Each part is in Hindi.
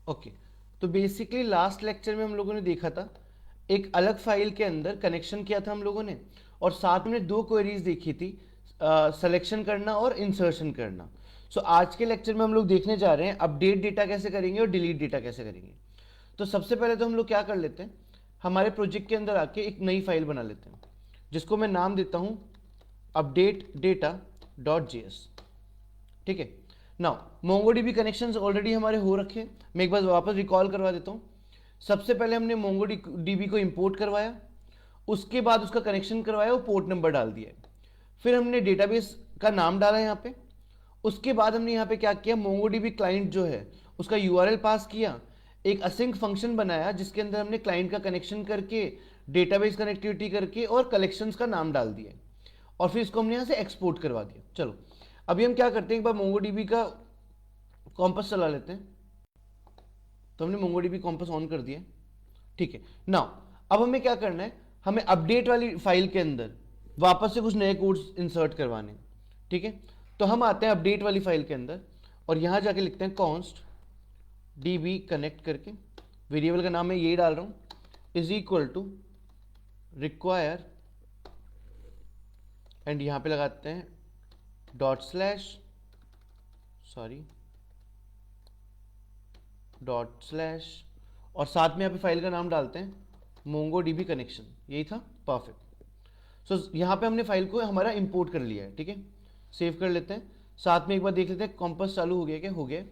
ओके, तो बेसिकली लास्ट लेक्चर में हम लोगों ने देखा था एक अलग फाइल के अंदर कनेक्शन किया था हम लोगों ने, और साथ में दो क्वेरीज देखी थी, सिलेक्शन करना और इंसर्शन करना। सो आज के लेक्चर में हम लोग देखने जा रहे हैं अपडेट डेटा कैसे करेंगे और डिलीट डेटा कैसे करेंगे। तो सबसे पहले तो हम लोग क्या कर लेते हैं, हमारे प्रोजेक्ट के अंदर आके एक नई फाइल बना लेते हैं जिसको मैं नाम देता हूं अपडेट डेटा डॉट जेएस। ठीक है, नाउ मोंगोडीबी कनेक्शंस ऑलरेडी हमारे हो रखे हैं। मैं एक बार वापस रिकॉल करवा देता हूँ। सबसे पहले हमने मोंगोडीबी को इंपोर्ट करवाया, उसके बाद उसका कनेक्शन करवाया, वो पोर्ट नंबर डाल दिया, फिर हमने डेटाबेस का नाम डाला यहाँ पे। उसके बाद हमने यहाँ पे क्या किया, मोंगोडीबी क्लाइंट जो है उसका यूआरएल पास किया, एक असिंक फंक्शन बनाया जिसके अंदर हमने क्लाइंट का कनेक्शन करके डेटाबेस कनेक्टिविटी करके और कलेक्शंस का नाम डाल दिया, और फिर इसको हमने यहाँ से एक्सपोर्ट करवा दिया। चलो अभी हम क्या करते हैं, एक बार मोंगोडीबी का कॉम्पस चला लेते हैं। तो हमने मोंगोडीबी कॉम्पस ऑन कर दिया। ठीक है, नाउ अब हमें क्या करना है, हमें अपडेट वाली फाइल के अंदर वापस से कुछ नए कोड्स इंसर्ट करवाने। ठीक है, तो हम आते हैं अपडेट वाली फाइल के अंदर और यहां जाके लिखते हैं कॉन्स्ट डीबी कनेक्ट करके, वेरिएबल का नाम मैं यही डाल रहा हूं, is equal to require, and यहां पे लगाते हैं डॉट स्लैश और साथ में यहाँ पे फाइल का नाम डालते हैं मोंगोडीबी कनेक्शन। यही था, परफेक्ट। सो यहाँ पे हमने फाइल को हमारा इंपोर्ट कर लिया है। ठीक है, सेव कर लेते हैं, साथ में एक बार देख लेते हैं कॉम्पस चालू हो गया क्या, हो गया।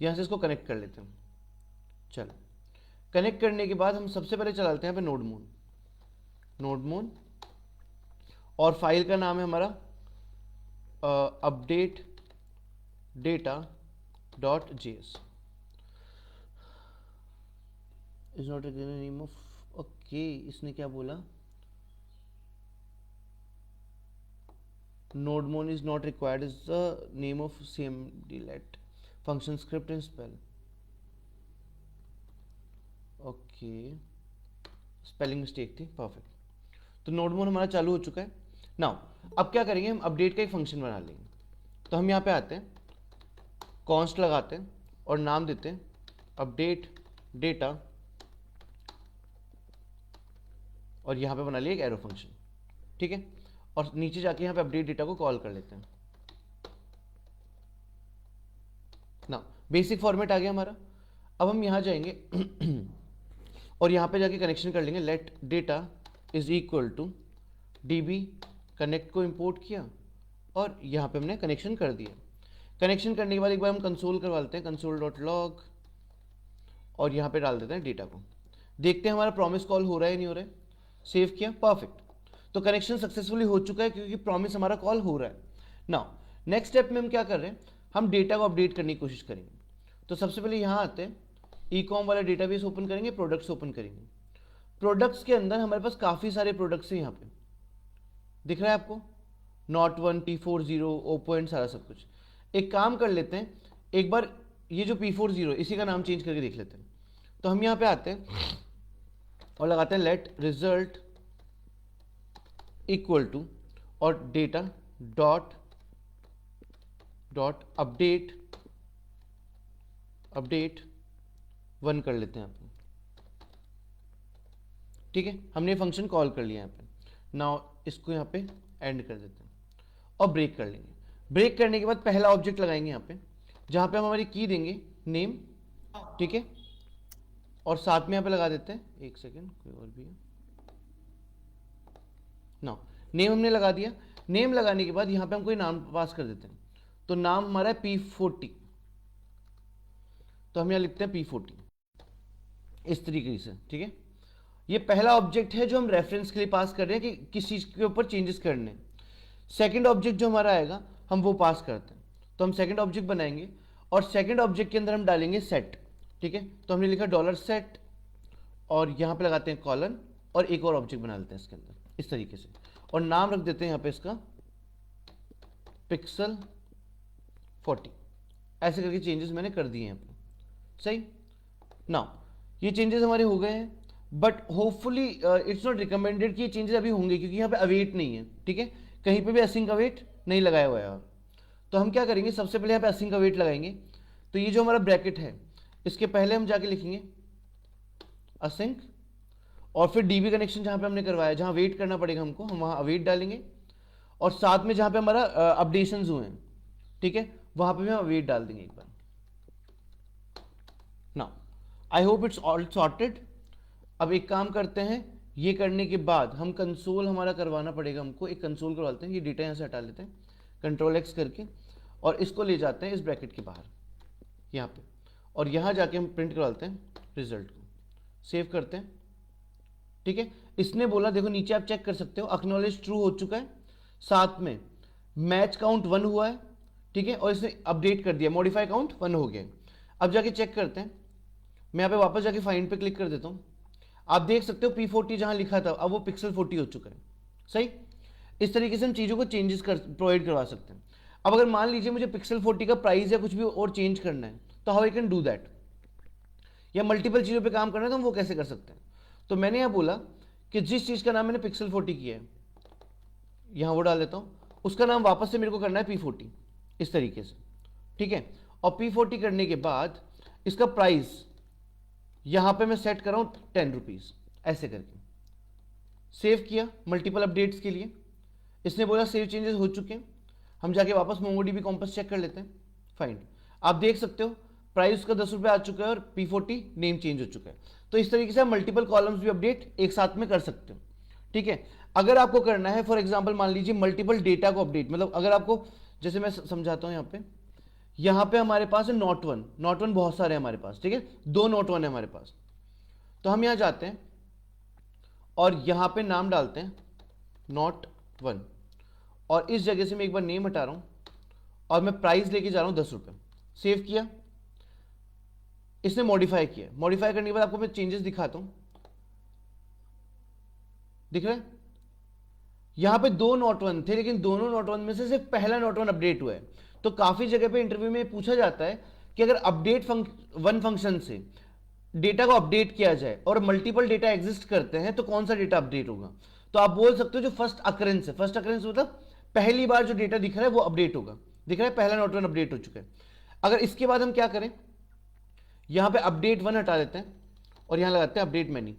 यहाँ से इसको कनेक्ट कर लेते हैं। चलो कनेक्ट करने के बाद हम सबसे पहले चलाते हैं यहाँ पे नोडमोन, और फाइल का नाम है हमारा update data dot JS. Is not a name of, okay इसने क्या बोला, नोडमोन is not required is the name of cmd let function script in spell. Okay, spelling mistake थी, परफेक्ट। तो नोडमोन हमारा चालू हो चुका है। नाउ अब क्या करेंगे, हम अपडेट का एक फंक्शन बना लेंगे। तो हम यहाँ पे आते हैं, कॉन्स्ट लगाते हैं और नाम देते हैं अपडेट डेटा, और यहाँ पे बना लिया एक एरो फंक्शन। ठीक है, और नीचे जाके यहाँ पे अपडेट डेटा को कॉल कर लेते हैं। ना बेसिक फॉर्मेट आ गया हमारा। अब हम यहाँ जाएंगे और यहाँ पे जाके कनेक्शन कर लेंगे, let data is equal to DB connect को इंपोर्ट किया और यहाँ पे हमने कनेक्शन कर दिया। कनेक्शन करने के बाद एक बार हम कंसोल करवा लेते हैं, कंसोल डॉट लॉग, और यहाँ पे डाल देते हैं डेटा को। देखते हैं हमारा प्रॉमिस कॉल हो रहा है नहीं हो रहा है। सेव किया, परफेक्ट। तो कनेक्शन सक्सेसफुली हो चुका है क्योंकि प्रॉमिस हमारा कॉल हो रहा है। नाउ नेक्स्ट स्टेप में हम क्या कर रहे हैं, हम डेटा को अपडेट करने की कोशिश करेंगे। तो सबसे पहले यहाँ आते हैं, ई कॉम वाला डेटाबेस ओपन करेंगे, प्रोडक्ट्स ओपन करेंगे। प्रोडक्ट्स के अंदर हमारे पास काफ़ी सारे प्रोडक्ट्स हैं। यहाँ पे दिख रहा है आपको, not one, P40, Oppo and सारा सब कुछ। एक काम कर लेते हैं, एक बार ये जो P40 इसी का नाम चेंज करके देख लेते हैं। तो हम यहाँ पे आते हैं और लगाते हैं लेट रिजल्ट इक्वल टू और डेटा डॉट अपडेट 1 कर लेते हैं यहाँ पे। ठीक है, हमने फंक्शन कॉल कर लिया यहाँ पे। नाउ इसको यहाँ पे एंड कर देते हैं और ब्रेक कर लेंगे। ब्रेक करने के बाद पहला ऑब्जेक्ट लगाएंगे यहाँ पे, जहाँ पे हम हमारी की देंगे नेम। ठीक है, और साथ में यहाँ पे लगा देते हैं, एक सेकेंड कोई और भी है। नाउ नेम हमने लगा दिया। नेम लगाने के बाद यहाँ पे हम कोई नाम पास कर देते हैं। तो नाम हमारा है P40, तो हम यहाँ लिखते हैं P40 इस तरीके से। ठीक है, ये पहला ऑब्जेक्ट है जो हम रेफरेंस के लिए पास कर रहे हैं कि किस चीज़ के ऊपर चेंजेस करने। सेकंड ऑब्जेक्ट जो हमारा आएगा हम वो पास करते हैं। तो हम सेकंड ऑब्जेक्ट बनाएंगे और सेकंड ऑब्जेक्ट के अंदर हम डालेंगे सेट। ठीक है, तो हमने लिखा $set और यहाँ पे लगाते हैं कॉलन और एक और ऑब्जेक्ट बना लेते हैं इसके अंदर इस तरीके से, और नाम रख देते हैं यहाँ पे इसका पिक्सल 40। ऐसे करके चेंजेस मैंने कर दिए यहाँ पे। सही, नाउ ये चेंजेस हमारे हो गए हैं, but hopefully it's not recommended कि ये चेंजेस अभी होंगे क्योंकि यहाँ पे अवेट नहीं है। ठीक है, कहीं पे भी असिंक अवेट नहीं लगाया हुआ है। तो हम क्या करेंगे, सबसे पहले यहाँ पे असिंक अवेट लगाएंगे। तो ये जो हमारा ब्रैकेट है इसके पहले हम जाके लिखेंगे असिंक, और फिर डीबी कनेक्शन जहां पे हमने करवाया, जहां वेट करना पड़ेगा हमको, हम वहां अवेट डालेंगे, और साथ में जहां पे हमारा अपडेशंस हुए हैं, ठीक है, वहां पे भी हम अवेट डाल देंगे एक बार। Now I hope it's all sorted. अब एक काम करते हैं, ये करने के बाद हम कंसोल हमारा करवाना पड़ेगा हमको, एक कंसोल करवा लेते हैं, ये डेटा यहाँ से हटा लेते हैं कंट्रोल एक्स करके, और इसको ले जाते हैं इस ब्रैकेट के बाहर यहाँ पे, और यहाँ जाके हम प्रिंट करवा लेते हैं रिजल्ट को, सेव करते हैं। ठीक है, इसने बोला, देखो नीचे आप चेक कर सकते हो, एक्नॉलेज ट्रू हो चुका है, साथ में मैच काउंट 1 हुआ है, ठीक है, और इसने अपडेट कर दिया, मॉडिफाई काउंट 1 हो गया। अब जाके चेक करते हैं, मैं यहाँ पे वापस जाके फाइंड पे क्लिक कर देता हूँ, आप देख सकते हो P40 जहां लिखा था अब वो पिक्सल 40 हो चुका है। सही, इस तरीके से हम चीज़ों को चेंजेस प्रोवाइड करवा सकते हैं। अब अगर मान लीजिए मुझे पिक्सल 40 का प्राइस या कुछ भी और चेंज करना है, तो how I can do that, या मल्टीपल चीज़ों पे काम करना है तो हम वो कैसे कर सकते हैं। तो मैंने यहाँ बोला कि जिस चीज़ का नाम मैंने पिक्सल 40 किया है, यहाँ वो डाल देता हूँ, उसका नाम वापस से मेरे को करना है P40 इस तरीके से, ठीक है, और P40 करने के बाद इसका प्राइस यहां पे मैं सेट कर रहा हूं 10 रुपीज, ऐसे करके सेव किया मल्टीपल अपडेट्स के लिए। इसने बोला सेव चेंजेस हो चुके हैं, हम जाके वापस मोंगोडीबी कॉम्पस चेक कर लेते हैं, फाइन, आप देख सकते हो प्राइस का 10 रुपये आ चुका है और P40 नेम चेंज हो चुका है। तो इस तरीके से आप मल्टीपल कॉलम्स भी अपडेट एक साथ में कर सकते हो। ठीक है, अगर आपको करना है फॉर एग्जाम्पल मान लीजिए मल्टीपल डेटा को अपडेट, मतलब अगर आपको, जैसे मैं समझाता हूं, यहाँ पे हमारे पास है नॉट वन बहुत सारे हमारे पास, ठीक है, 2 नॉट वन है हमारे पास, तो हम यहाँ जाते हैं और यहाँ पे नाम डालते हैं नॉट वन, और इस जगह से मैं एक बार नेम हटा रहा हूँ और मैं प्राइस लेके जा रहा हूँ 10 रुपये, सेव किया, इसने मॉडिफाई किया, मॉडिफाई करने के बाद आपको मैं चेंजेस दिखाता हूँ, दिख रहा है, यहाँ पे 2 नॉट वन थे, लेकिन दोनों नॉट वन में से सिर्फ पहला नॉट वन अपडेट हुआ है। तो काफी जगह पे इंटरव्यू में पूछा जाता है कि अगर अपडेट वन फंक्शन से डेटा को अपडेट किया जाए और मल्टीपल डेटा एग्जिस्ट करते हैं तो कौन सा डेटा अपडेट होगा। तो आप बोल सकते हो जो फर्स्ट अकरेंस है, फर्स्ट अकरेंस मतलब पहली बार जो डेटा दिख रहा है वो अपडेट होगा, दिख रहा है पहला नॉट वन अपडेट हो चुका है। अगर इसके बाद हम क्या करें, यहां पे अपडेट 1 हटा देते हैं और यहां लगाते हैं अपडेट मैनी,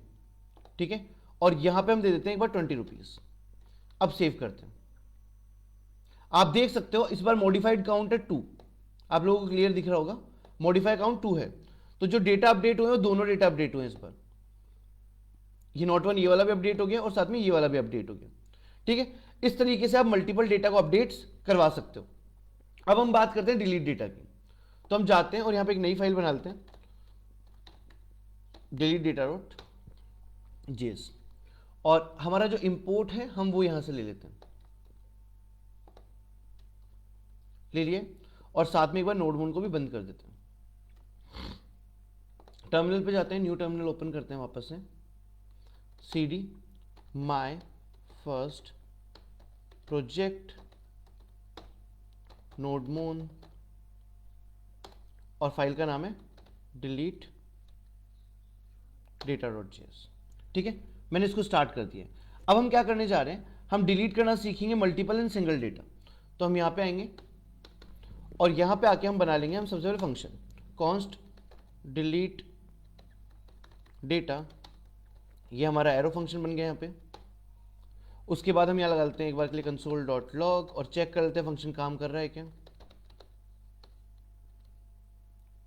ठीक है, और यहां पे हम दे देते हैं एक बार 20 रुपीज। अब सेव करते हैं, आप देख सकते हो इस बार मॉडिफाइड काउंट है 2, आप लोगों को क्लियर दिख रहा होगा, मॉडिफाइड काउंट 2 है। तो जो डेटा अपडेट हुए वो दोनों डेटा अपडेट हुए इस बार, ये नॉट वन ये वाला भी अपडेट हो गया और साथ में ये वाला भी अपडेट हो गया। ठीक है, इस तरीके से आप मल्टीपल डेटा को अपडेट्स करवा सकते हो। अब हम बात करते हैं डिलीट डेटा की, तो हम जाते हैं और यहां पे एक नई फाइल बना लेते हैं, डिलीट डेटा डॉट जेएस, और हमारा जो इंपोर्ट है हम वो यहां से ले लेते हैं, ले लिए, और साथ में एक बार नोडमोन को भी बंद कर देते हैं। टर्मिनल पे जाते हैं, न्यू टर्मिनल ओपन करते हैं वापस से, cd my first project nodemon, और फाइल का नाम है delete data.js। ठीक है, मैंने इसको स्टार्ट कर दिया। अब हम क्या करने जा रहे हैं, हम डिलीट करना सीखेंगे मल्टीपल एंड सिंगल डेटा। तो हम यहां पे आएंगे और यहां पे आके हम बना लेंगे, हम सबसे पहले फंक्शन const delete डेटा, ये हमारा एरो फंक्शन बन गया यहाँ पे। उसके बाद हम यहाँ लगा लेते हैं एक बार के लिए कंसोल डॉट लॉग और चेक कर लेते हैं फंक्शन काम कर रहा है क्या।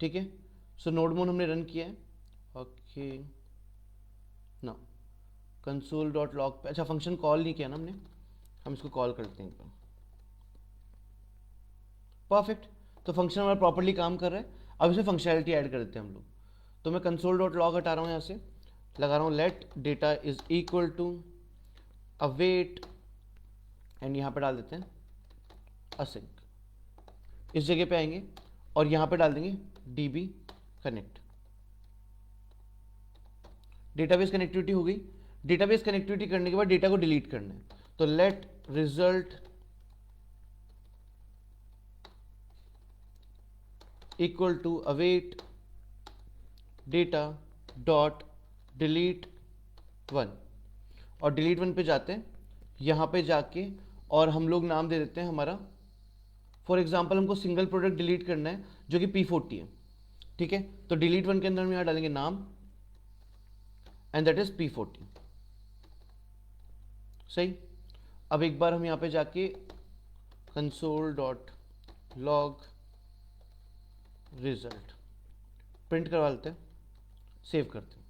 ठीक है, सो नोडमोन हमने रन किया है, ओके ना, कंसोल डॉट लॉग पे, अच्छा फंक्शन कॉल नहीं किया ना हमने, हम इसको कॉल करते हैं एक बार, परफेक्ट। तो फंक्शन हमारा प्रॉपरली काम कर रहा है। अब इसमें फंक्शनैलिटी ऐड कर देते हैं हम लोग। तो मैं कंसोल डॉट लॉग हटा रहा हूँ, यहाँ से लगा रहा हूँ let data is equal to await, and यहाँ पे डाल देते हैं असिंक, इस जगह पे आएंगे और यहाँ पे डाल देंगे डीबी कनेक्ट। डेटाबेस कनेक्टिविटी हो गई। डेटाबेस कनेक्टिविटी करने के बाद डेटा को डिलीट करना है, तो let result equal to await data dot delete 1, और डिलीट 1 पे जाते हैं, यहाँ पे जाके और हम लोग नाम दे देते हैं हमारा, फॉर एग्जांपल हमको सिंगल प्रोडक्ट डिलीट करना है जो कि P40 है, ठीक है, तो डिलीट वन के अंदर हम यहाँ डालेंगे नाम एंड दैट इज P40। सही। अब एक बार हम यहाँ पे जाके console.log रिजल्ट प्रिंट करवा लेते हैं, सेव करते हैं।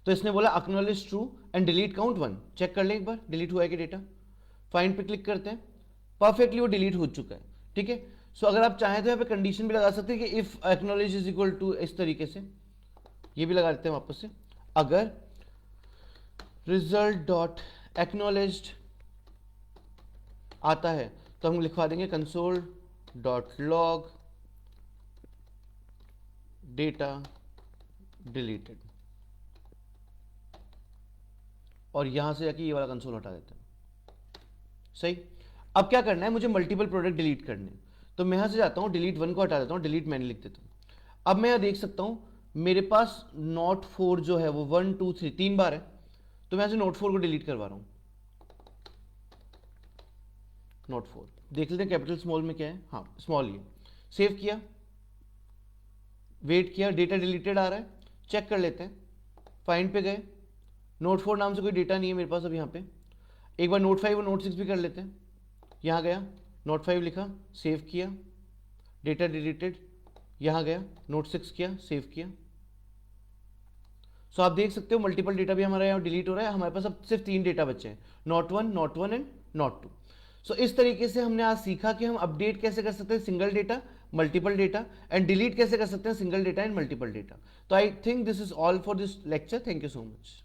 तो इसने बोला acknowledge true and delete count 1। Check कर ले एक बार डिलीट हुआ है कि डेटा। फाइंड पे क्लिक करते हैं, परफेक्टली वो डिलीट हो चुका है। ठीक है, सो अगर आप चाहें तो यहाँ पे कंडीशन भी लगा सकते हैं कि if acknowledge is equal to, इस तरीके से ये भी लगा देते हैं वापस से। अगर रिजल्ट डॉट एक्नॉलेज्ड आता है तो हम लिखवा देंगे console.log डेटा डिलीटेड, और यहां से जाके ये वाला कंसोल हटा देते हैं। सही। अब क्या करना है, मुझे मल्टीपल प्रोडक्ट डिलीट करने, तो मैं यहां से जाता हूं डिलीट वन को हटा देता हूं, डिलीट मैंने लिख देता हूं। अब मैं यहां देख सकता हूं मेरे पास नॉट 4 जो है वो 1 2 3 3 बार है, तो मैं यहां से नोट 4 को डिलीट करवा रहा हूं। नोट 4 देख लेते हैं कैपिटल स्मॉल में क्या है, हाँ स्मॉल ही है। सेव किया, वेट किया, डेटा डिलीटेड आ रहा है, चेक कर लेते हैं। फाइंड पे गए, नोट 4 नाम से कोई डेटा नहीं है मेरे पास अब यहाँ पे। एक बार नोट 5 और नोट 6 भी कर लेते हैं। यहाँ गया, नोट 5 लिखा, सेव किया, डेटा डिलीटेड, यहाँ गया, नोट 6 किया, सेव किया। सो आप देख सकते हो मल्टीपल डेटा भी हमारा यहाँ डिलीट हो रहा है। हमारे पास अब सिर्फ 3 डेटा बचे हैं, नॉट 1 एंड नॉट 2। सो इस तरीके से हमने आज सीखा कि हम अपडेट कैसे कर सकते हैं single data, multiple data, and delete कैसे कर सकते हैं single data and multiple data. तो I think this is all for this lecture. Thank you so much.